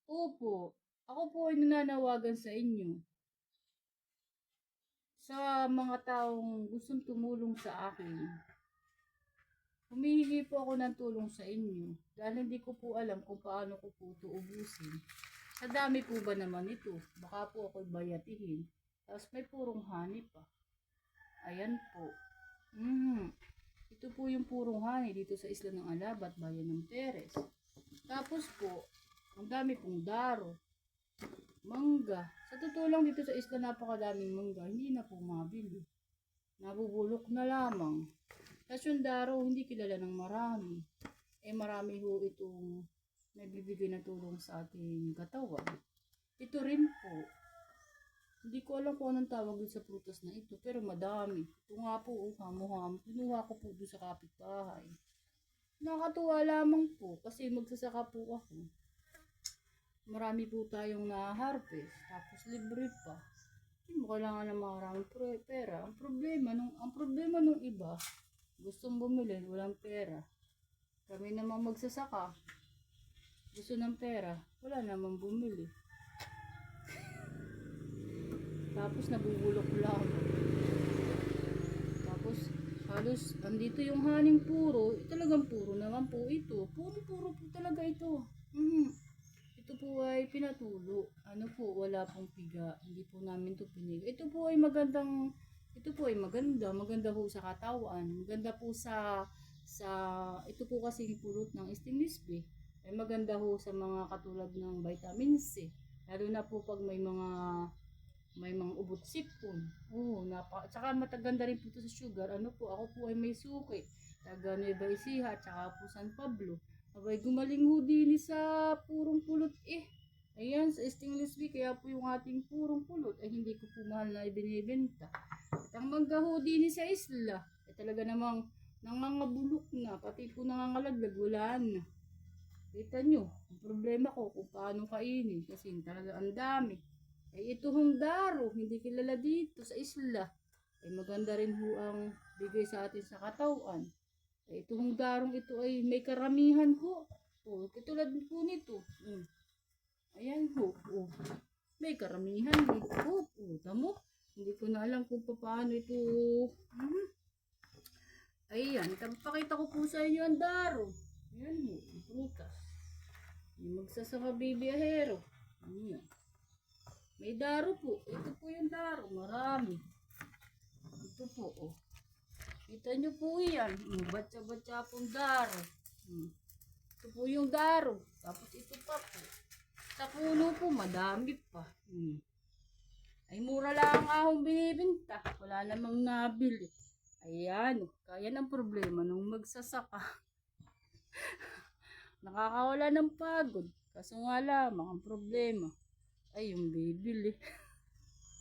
Opo, ako po ay nananawagan sa inyo, sa mga taong gustong tumulong sa akin. Humihingi po ako ng tulong sa inyo dahil hindi ko po alam kung paano ko po ito ubusin. Sa dami po ba naman ito? Baka po ako'y bayatihin. Tapos may purong honey pa. Ayan po. Ito po yung purong honey dito sa Isla ng Alabat, Bayan ng Perez. Tapos po, ang dami pong daro. Mangga. Sa totoo lang dito sa isla napakadaming mangga, hindi na po mabili. Nabubulok na lamang. Tapos yung daro, hindi kilala ng marami. Marami ho itong nagbibigay na tulong sa ating katawan. Ito rin po. Hindi ko alam kung anong tawag din sa prutas na ito, pero madami. Ito nga po, hamo-hamo. Pinuha ko po doon sa kapitbahay. Nakakatuwa lamang po kasi magsasaka po ako. Marami po tayong na-harvest, tapos libre pa. Hindi mo kailangan ng maraming pera. Ang problema nung iba, gustong bumili, walang pera. Kami naman magsasaka, gusto ng pera, wala namang bumili. Tapos nabubulok lang. Tapos halos andito yung haning puro, talagang puro naman po ito. Puro po talaga ito. Ito po ay pinatulo. Ano po, wala pong piga. Hindi po namin ito piniga. Ito po ay maganda. Maganda po sa katawan. Maganda po ito po kasi pulot ng stainless steel. Ay maganda po sa mga katulad ng vitamin C. Lalo na po pag may mga ubot sipon. Tsaka mataganda rin po ito sa sugar. Ano po, ako po ay may suki. Taga Nueva Ecija, tsaka po San Pablo. Abay, gumaling ho din sa purong pulot Ayan, sa stainless steel, kaya po yung ating purong pulot ay hindi ko po mahal na ibinibenta. At ang mangga ho din sa isla, ay talaga namang nangangabulok na, pati po nangangalaglag, wala na. Kita nyo, ang problema ko kung paano kainin, kasi talaga ang dami. Ito hong daro, hindi kilala dito sa isla. Maganda rin ho ang bigay sa atin sa katawan. Itong darong ito ay may karamihan ho. Katulad po nito. Ayan ho. May karamihan dito. Tamo. Hindi ko na alam kung paano ito. Ayan. Pakita ko po sa inyo ang daro. Ayan ho. Prutas. Yung magsasaka bibiyahero. Ayan. May daro po. Ito po yung daro. Marami. Ito po. Kita nyo po yan. Batsa-batsa pong daro. Ito po yung daro. Tapos ito pa po. Sa puno po, madami pa. Ay mura lang akong binibenta. Wala namang nabili. Ayan. Kaya ng problema nung magsasaka. Nakakawala ng pagod. Kaso nga lamang ang problema ay yung bibili.